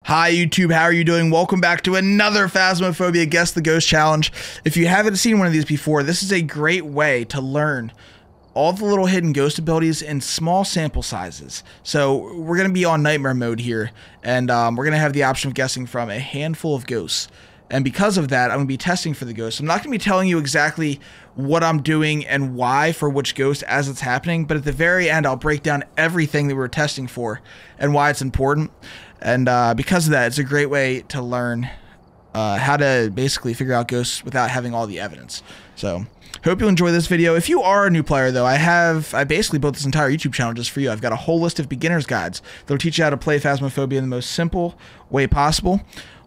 Hi YouTube, how are you doing? Welcome back to another Phasmophobia Guess the Ghost Challenge. If you haven't seen one of these before, this is a great way to learn all the little hidden ghost abilities in small sample sizes. So we're going to be on nightmare mode here, and we're going to have the option of guessing from a handful of ghosts. And because of that, I'm going to be testing for the ghosts. I'm not going to be telling you exactly what I'm doing and why for which ghost as it's happening, but at the very end, I'll break down everything that we're testing for and why it's important. And because of that, it's a great way to learn how to basically figure out ghosts without having all the evidence. So, hope you enjoy this video. If you are a new player, though, I basically built this entire YouTube channel just for you. I've got a whole list of beginner's guides that'll teach you how to play Phasmophobia in the most simple way possible.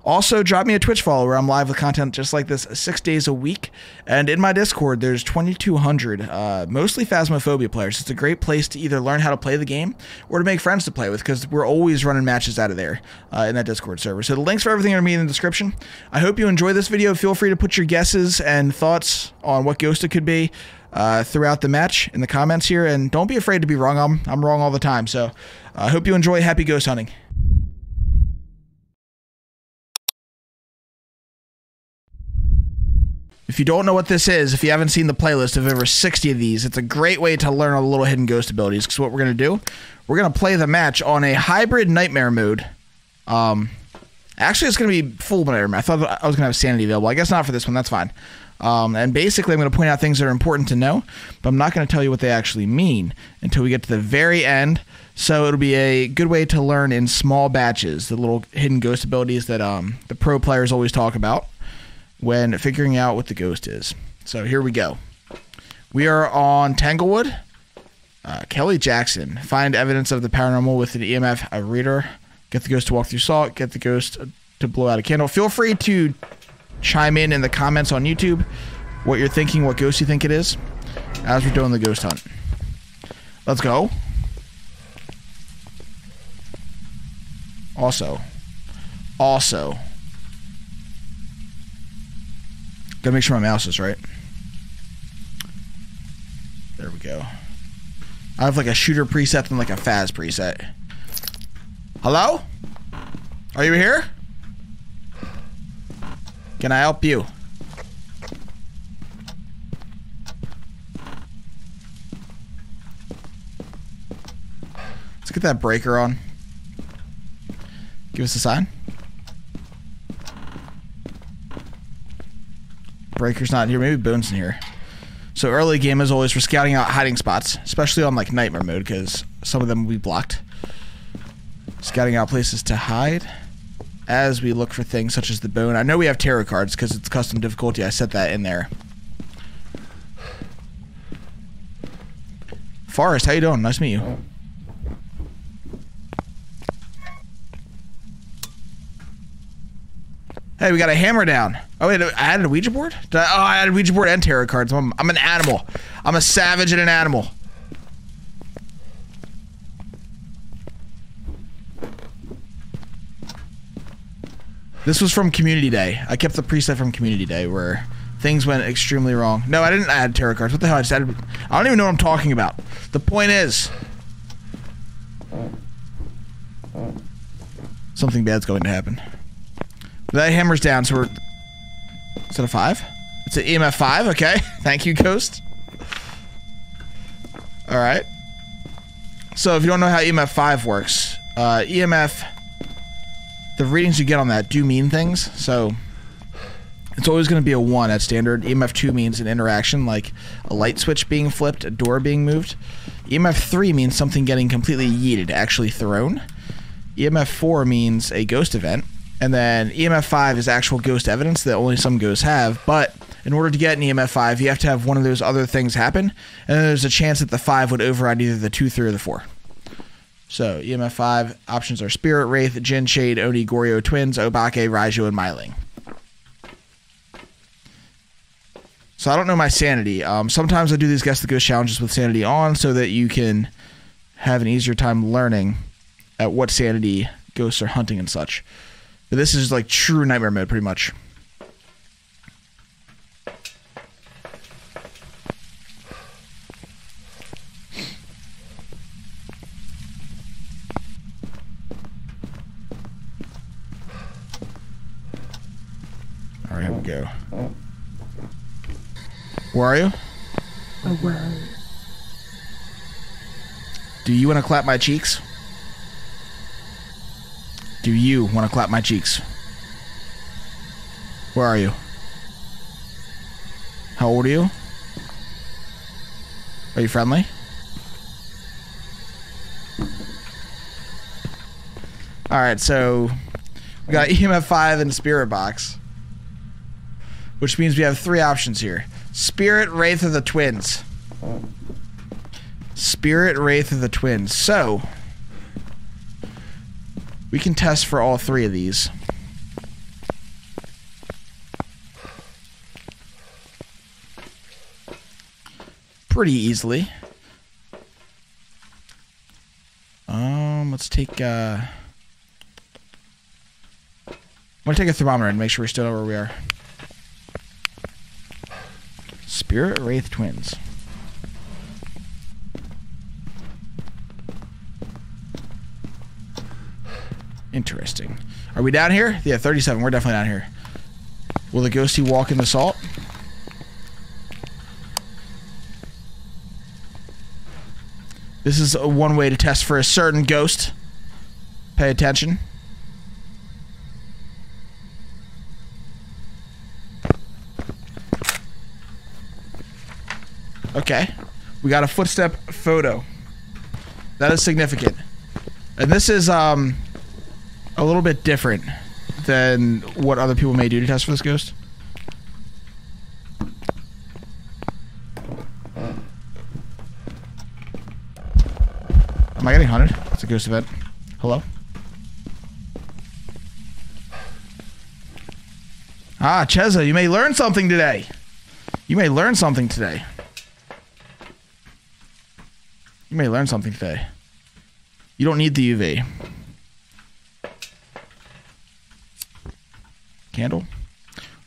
Also, drop me a Twitch follow where I'm live with content just like this 6 days a week. And in my Discord, there's 2,200, mostly Phasmophobia players. It's a great place to either learn how to play the game or to make friends to play with, because we're always running matches out of there in that Discord server. So the links for everything are going to be in the description. I hope you enjoy this video. Feel free to put your guesses and thoughts on what ghost it could be throughout the match in the comments here. And don't be afraid to be wrong. I'm wrong all the time. So I hope you enjoy. Happy ghost hunting. If you don't know what this is, if you haven't seen the playlist of over 60 of these, it's a great way to learn all the little hidden ghost abilities. Because what we're going to do, we're going to play the match on a hybrid nightmare mode. Actually, it's going to be full nightmare. I thought I was going to have sanity available. I guess not for this one. That's fine. And basically, I'm going to point out things that are important to know, but I'm not going to tell you what they actually mean until we get to the very end. So it'll be a good way to learn in small batches the little hidden ghost abilities that the pro players always talk about when figuring out what the ghost is. So here we go. We are on Tanglewood. Kelly Jackson. Find evidence of the paranormal with an EMF reader. Get the ghost to walk through salt. Get the ghost to blow out a candle. Feel free to chime in the comments on YouTube what you're thinking, what ghost you think it is, as we're doing the ghost hunt. Let's go. Also, gotta make sure my mouse is right. There we go. I have like a shooter preset and like a Phas preset. Hello? Are you here? Can I help you? Let's get that breaker on. Give us a sign. Breaker's not here. Maybe Bone's in here. So early game, as always, we're scouting out hiding spots, especially on like nightmare mode, because some of them will be blocked. Scouting out places to hide as we look for things such as the bone. I know we have tarot cards because it's custom difficulty. I set that in there. Forrest, how you doing? Nice to meet you. Hey, we got a hammer down. Oh, wait, I added a Ouija board? I added a Ouija board and tarot cards. I'm an animal. I'm a savage and an animal. This was from Community Day. I kept the preset from Community Day where things went extremely wrong. No, I didn't add tarot cards. What the hell? I don't even know what I'm talking about. The point is, something bad's going to happen. That hammer's down, so we're... Is that a 5? It's an EMF 5, okay. Thank you, Ghost. Alright. So, if you don't know how EMF 5 works, EMF... The readings you get on that do mean things, so... It's always going to be a 1 at standard. EMF 2 means an interaction, like a light switch being flipped, a door being moved. EMF 3 means something getting completely yeeted, actually thrown. EMF 4 means a ghost event. And then EMF 5 is actual ghost evidence that only some ghosts have, but in order to get an EMF 5, you have to have one of those other things happen, and then there's a chance that the 5 would override either the 2, 3, or the 4. So, EMF 5 options are Spirit, Wraith, Jinn, Shade, Oni, Goryo, Twins, Obake, Raijo, and Myling. So I don't know my sanity. Sometimes I do these Guess the Ghost challenges with sanity on so that you can have an easier time learning at what sanity ghosts are hunting and such. But this is like true nightmare mode, pretty much. go. Where are you? Away. Do you want to clap my cheeks? Do you want to clap my cheeks? Where are you? How old are you? Are you friendly? Alright, so we got EMF 5 and Spirit Box. Which means we have 3 options here. Spirit, Wraith, or the Twins. Spirit, Wraith, or the Twins. So, we can test for all 3 of these. Pretty easily. Let's take, I'm gonna take a thermometer and make sure we still know where we are. Spirit, Wraith, Twins. Interesting. Are we down here? Yeah, 37. We're definitely down here. Will the ghosty walk in the salt? This is one way to test for a certain ghost. Pay attention. Okay. We got a footstep photo. That is significant. And this is a little bit different than what other people may do to test for this ghost. Am I getting hunted? It's a ghost event. Hello? Ah, Cheza, you may learn something today. You may learn something today. You may learn something today. You don't need the UV. Candle?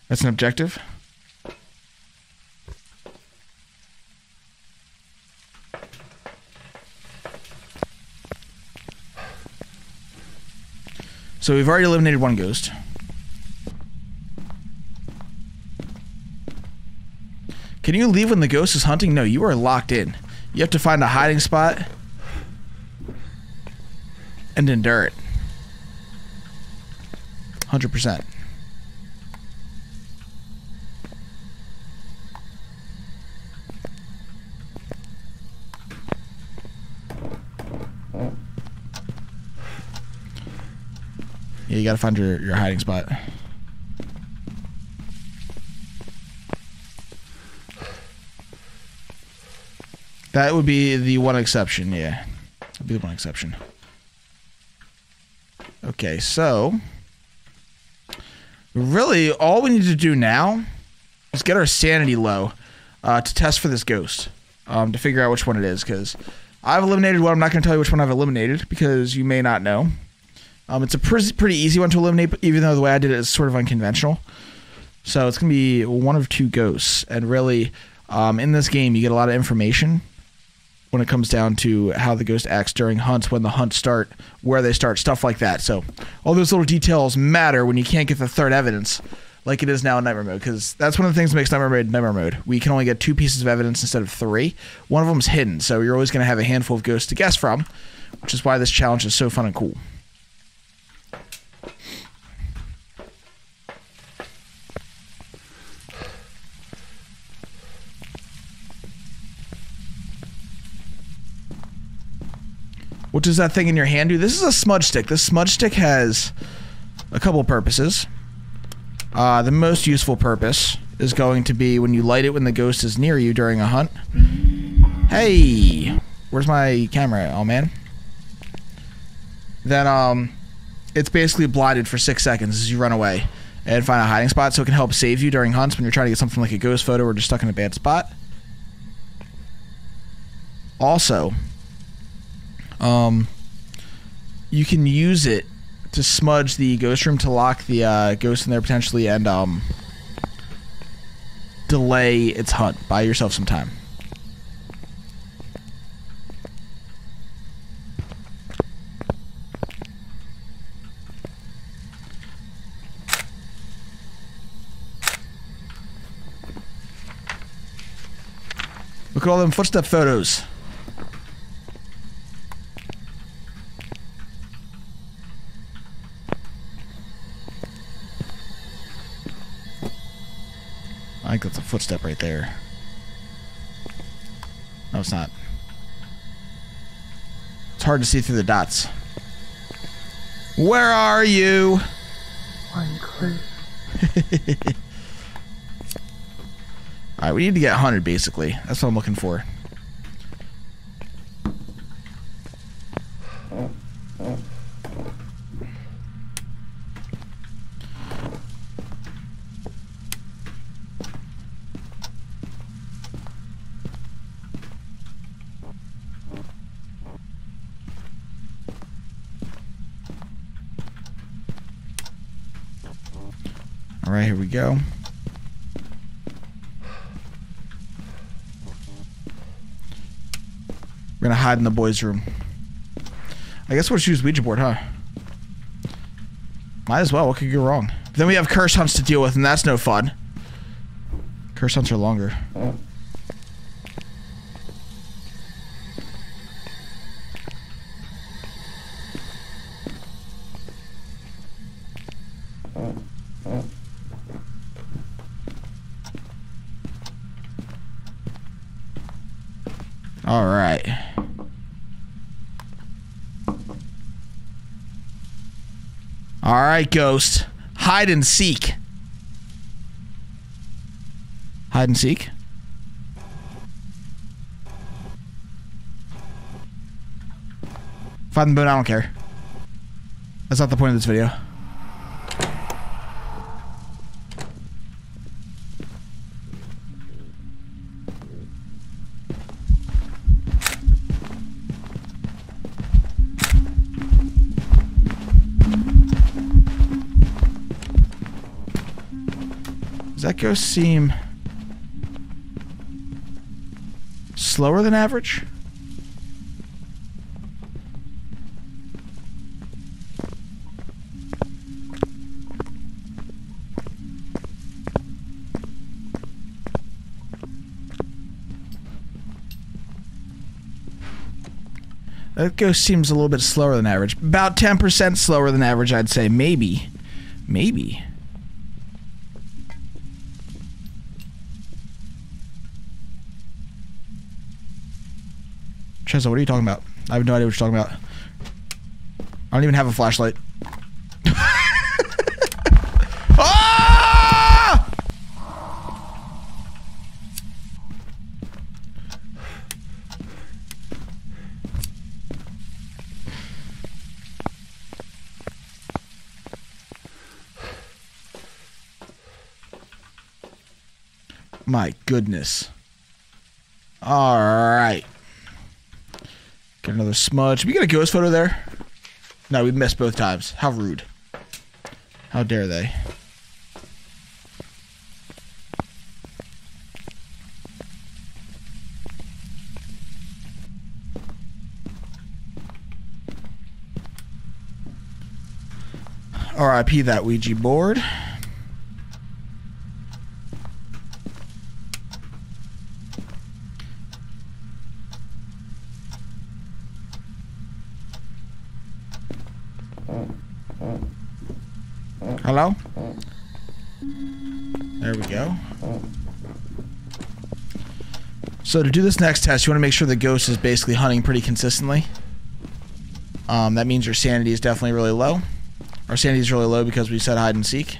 That's an objective. So we've already eliminated one ghost. Can you leave when the ghost is hunting? No, you are locked in. You have to find a hiding spot and endure it. 100%. Yeah, you gotta find your hiding spot. That would be the one exception, yeah. That'd be the one exception. Okay, so really all we need to do now is get our sanity low to test for this ghost, to figure out which one it is, because I've eliminated one. I'm not going to tell you which one I've eliminated because you may not know. It's a pretty easy one to eliminate, even though the way I did it is sort of unconventional. So it's going to be one of 2 ghosts. And really, in this game, you get a lot of information when it comes down to how the ghost acts during hunts, when the hunts start, where they start, stuff like that. So all those little details matter when you can't get the third evidence, like it is now in Nightmare Mode, because that's one of the things that makes Nightmare Mode. We can only get 2 pieces of evidence instead of 3. One of them is hidden, so you're always going to have a handful of ghosts to guess from, which is why this challenge is so fun and cool. What does that thing in your hand do? This is a smudge stick. This smudge stick has a couple purposes. The most useful purpose is going to be when you light it when the ghost is near you during a hunt. Hey! Where's my camera? Oh, man. Then, it's basically blinded for 6 seconds as you run away and find a hiding spot, so it can help save you during hunts when you're trying to get something like a ghost photo or just stuck in a bad spot. Also, you can use it to smudge the ghost room to lock the ghost in there potentially and delay its hunt. Buy yourself some time. Look at all them footstep photos. I think that's a footstep right there. No, it's not. It's hard to see through the dots. Where are you? One clue. Alright, we need to get hunted, basically. That's what I'm looking for. Alright, here we go. We're gonna hide in the boys' room. I guess we'll choose Ouija board, huh? Might as well. What could go wrong? Then we have curse hunts to deal with, and that's no fun. Curse hunts are longer. All right. All right, ghost. Hide and seek. Hide and seek. Find the moon, I don't care. That's not the point of this video. Does that ghost seem slower than average? That ghost seems a little bit slower than average. About 10% slower than average, I'd say. Maybe. Maybe. Trezza, what are you talking about? I have no idea what you're talking about. I don't even have a flashlight. Ah! My goodness. All right. Get another smudge. We get a ghost photo there? No, we missed both times. How rude. How dare they? RIP that Ouija board. Hello? There we go. So to do this next test, you want to make sure the ghost is basically hunting pretty consistently. That means your sanity is definitely really low. Our sanity is really low because we said hide and seek.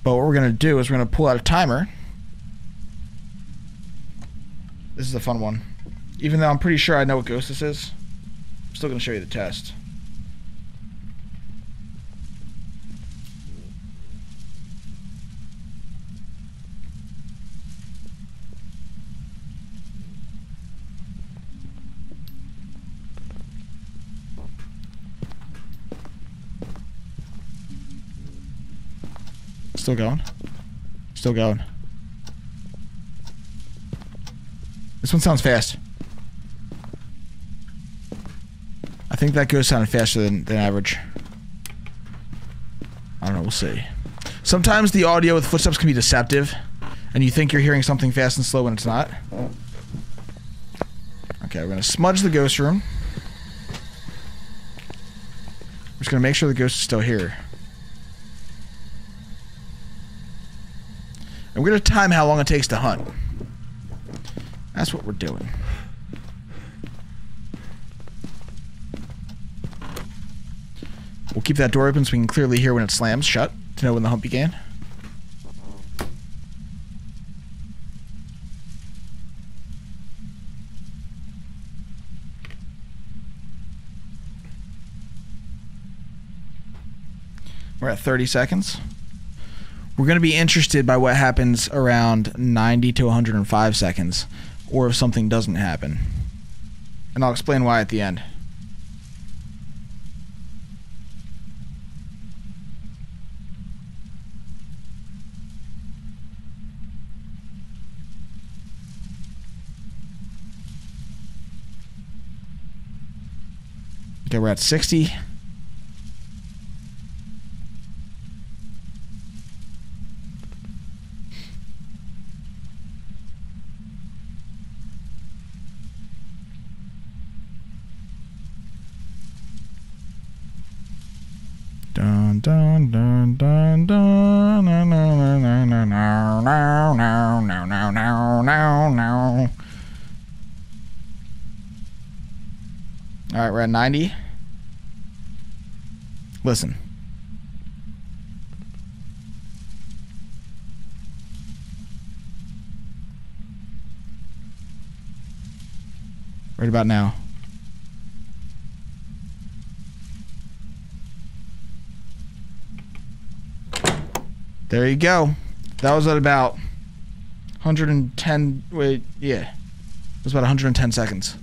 But what we're going to do is we're going to pull out a timer. This is a fun one. Even though I'm pretty sure I know what ghost this is, I'm still going to show you the test. Still going. Still going. This one sounds fast. I think that ghost sounded faster than average. I don't know, we'll see. Sometimes the audio with footsteps can be deceptive, and you think you're hearing something fast and slow when it's not. Okay, we're going to smudge the ghost room. We're just going to make sure the ghost is still here. And we're going to time how long it takes to hunt. That's what we're doing. We'll keep that door open so we can clearly hear when it slams shut to know when the hunt began. We're at 30 seconds. We're going to be interested by what happens around 90 to 105 seconds, or if something doesn't happen. And I'll explain why at the end. Okay, we're at 60. Dun dun dun dun dun no no no no no no no no no no no no. All right, we're at 90. Listen. Right about now. There you go. That was at about 110. Wait, yeah. It was about 110 seconds.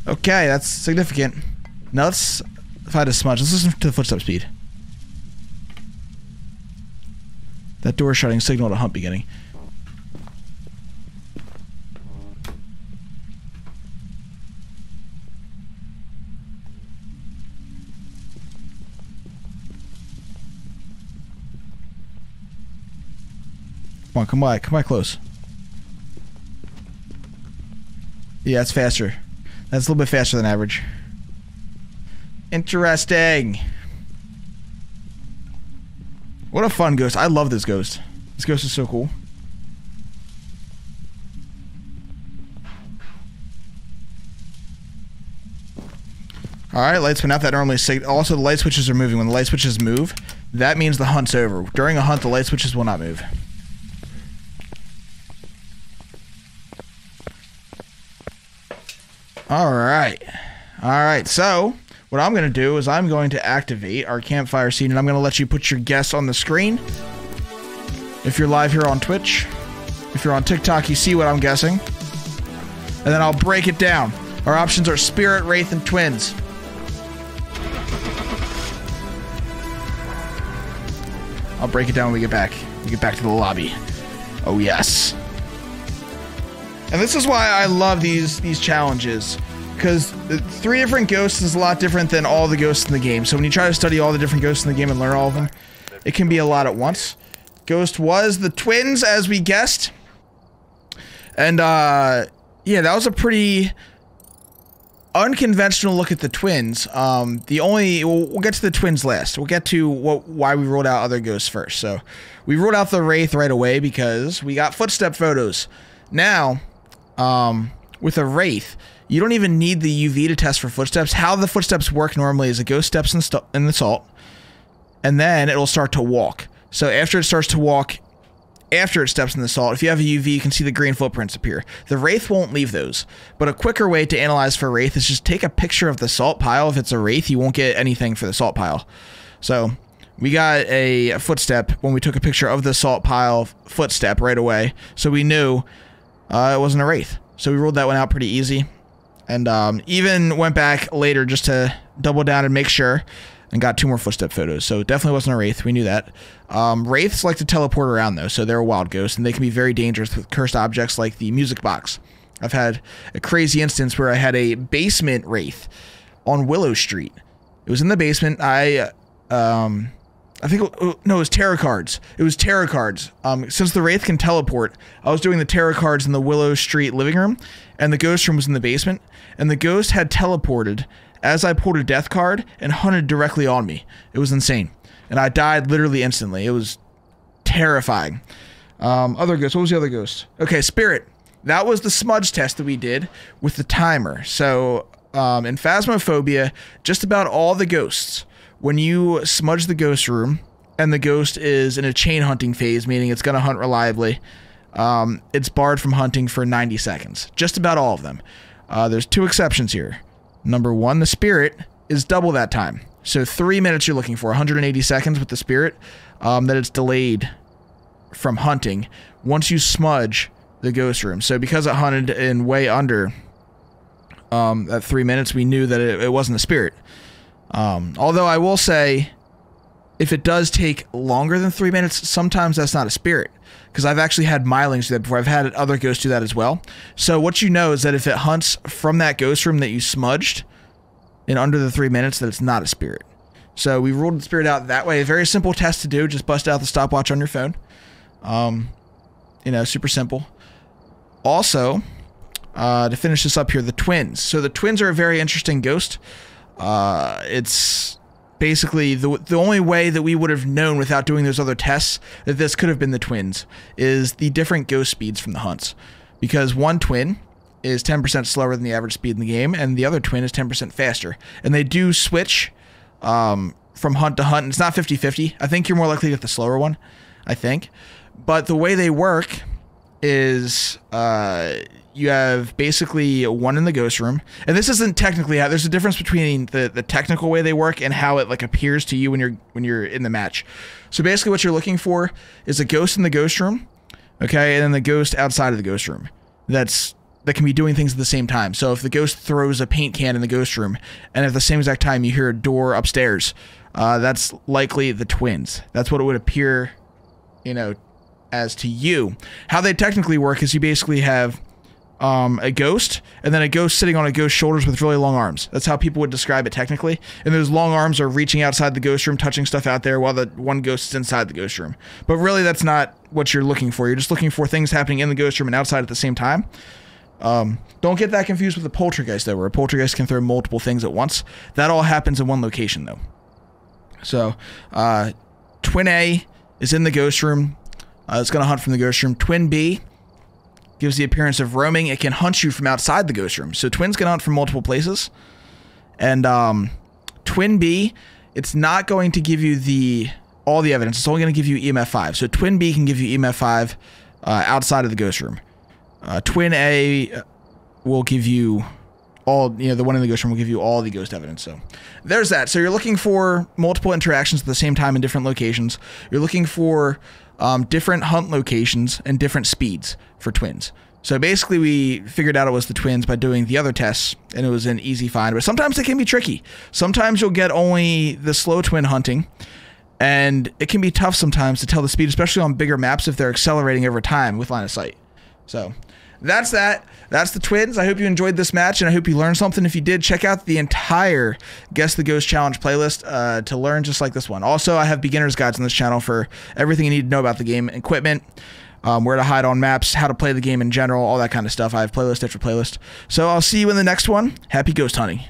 Okay, that's significant. Now let's find a smudge. Let's listen to the footstep speed. That door shutting signaled a hunt beginning. Come on, come by close. Yeah, it's faster. That's a little bit faster than average. Interesting. What a fun ghost. I love this ghost. This ghost is so cool. Alright, lights went out. That normally also the light switches are moving. When the light switches move, that means the hunt's over. During a hunt, the light switches will not move. Alright. Alright, so what I'm going to do is I'm going to activate our campfire scene, and I'm going to let you put your guess on the screen. If you're live here on Twitch, if you're on TikTok, you see what I'm guessing. And then I'll break it down. Our options are Spirit, Wraith, and Twins. I'll break it down when we get back. We get back to the lobby. Oh, yes. And this is why I love these challenges, because 3 different ghosts is a lot different than all the ghosts in the game. So when you try to study all the different ghosts in the game and learn all of them, it can be a lot at once. Ghost was the Twins, as we guessed. And, yeah, that was a pretty unconventional look at the Twins. We'll get to the Twins last. We'll get to why we ruled out other ghosts first. So we ruled out the Wraith right away because we got footstep photos. Now, with a Wraith, you don't even need the UV to test for footsteps. How the footsteps work normally is a ghost steps in the salt, and then it'll start to walk. So after it starts to walk, after it steps in the salt, if you have a UV, you can see the green footprints appear. The Wraith won't leave those, but a quicker way to analyze for Wraith is just take a picture of the salt pile. If it's a Wraith, you won't get anything for the salt pile. So we got a footstep when we took a picture of the salt pile footstep right away, so we knew it wasn't a Wraith. So we ruled that one out pretty easy. And even went back later just to double down and make sure, and got 2 more footstep photos. So it definitely wasn't a Wraith. We knew that. Wraiths like to teleport around, though, so they're a wild ghost, and they can be very dangerous with cursed objects like the music box. I've had a crazy instance where I had a basement Wraith on Willow Street. It was in the basement. I I think, no, it was tarot cards. It was tarot cards. Since the Wraith can teleport, I was doing the tarot cards in the Willow Street living room, and the ghost room was in the basement, and the ghost had teleported as I pulled a death card and hunted directly on me. It was insane. And I died literally instantly. It was terrifying. Other ghosts. What was the other ghost? Okay, Spirit. That was the smudge test that we did with the timer. So, in Phasmophobia, just about all the ghosts, when you smudge the ghost room and the ghost is in a chain hunting phase, meaning it's going to hunt reliably, it's barred from hunting for 90 seconds. Just about all of them. There's 2 exceptions here. Number 1, the Spirit is double that time. So 3 minutes you're looking for, 180 seconds with the Spirit, that it's delayed from hunting once you smudge the ghost room. So because it hunted in way under at 3 minutes, we knew that it wasn't a Spirit. Although I will say, if it does take longer than 3 minutes, sometimes that's not a Spirit. Because I've actually had Mylings do that before. I've had other ghosts do that as well. So what you know is that if it hunts from that ghost room that you smudged in under the 3 minutes, that it's not a Spirit. So we ruled the Spirit out that way. A very simple test to do. Just bust out the stopwatch on your phone. You know, super simple. Also, to finish this up here, the twins. So the twins are a very interesting ghost. It's basically the only way that we would have known without doing those other tests that this could have been the twins is the different ghost speeds from the hunts. Because one twin is 10% slower than the average speed in the game, and the other twin is 10% faster. And they do switch from hunt to hunt. And it's not 50-50. I think you're more likely to get the slower one, I think. But the way they work is you have basically one in the ghost room, and this isn't technically how. There's a difference between the technical way they work and how it like appears to you when you're in the match. So basically, what you're looking for is a ghost in the ghost room, okay, and then the ghost outside of the ghost room. That can be doing things at the same time. So if the ghost throws a paint can in the ghost room, and at the same exact time you hear a door upstairs, that's likely the twins. That's what it would appear, you know, as to you. How they technically work is you basically have a ghost, and then a ghost sitting on a ghost's shoulders with really long arms. That's how people would describe it technically. And those long arms are reaching outside the ghost room, touching stuff out there, while the one ghost is inside the ghost room. But really, that's not what you're looking for. You're just looking for things happening in the ghost room and outside at the same time. Don't get that confused with a poltergeist, though, where a poltergeist can throw multiple things at once. That all happens in one location, though. So, Twin A is in the ghost room. It's going to hunt from the ghost room. Twin B gives the appearance of roaming. It can hunt you from outside the ghost room. So twins can hunt from multiple places. And Twin B, it's not going to give you all the evidence. It's only going to give you EMF 5. So Twin B can give you EMF 5 outside of the ghost room. Twin A will give you all, the one in the ghost room will give you all the ghost evidence. So there's that. So you're looking for multiple interactions at the same time in different locations. You're looking for different hunt locations and different speeds for twins. So basically we figured out it was the twins by doing the other tests, and it was an easy find. But sometimes it can be tricky. Sometimes you'll get only the slow twin hunting, and it can be tough sometimes to tell the speed, especially on bigger maps if they're accelerating over time with line of sight. So that's that. That's the twins. I hope you enjoyed this match, and I hope you learned something. If you did, check out the entire Guess the Ghost Challenge playlist to learn just like this one. Also, I have beginner's guides on this channel for everything you need to know about the game, equipment, where to hide on maps, how to play the game in general, all that kind of stuff. I have playlist after playlist. So I'll see you in the next one. Happy ghost hunting.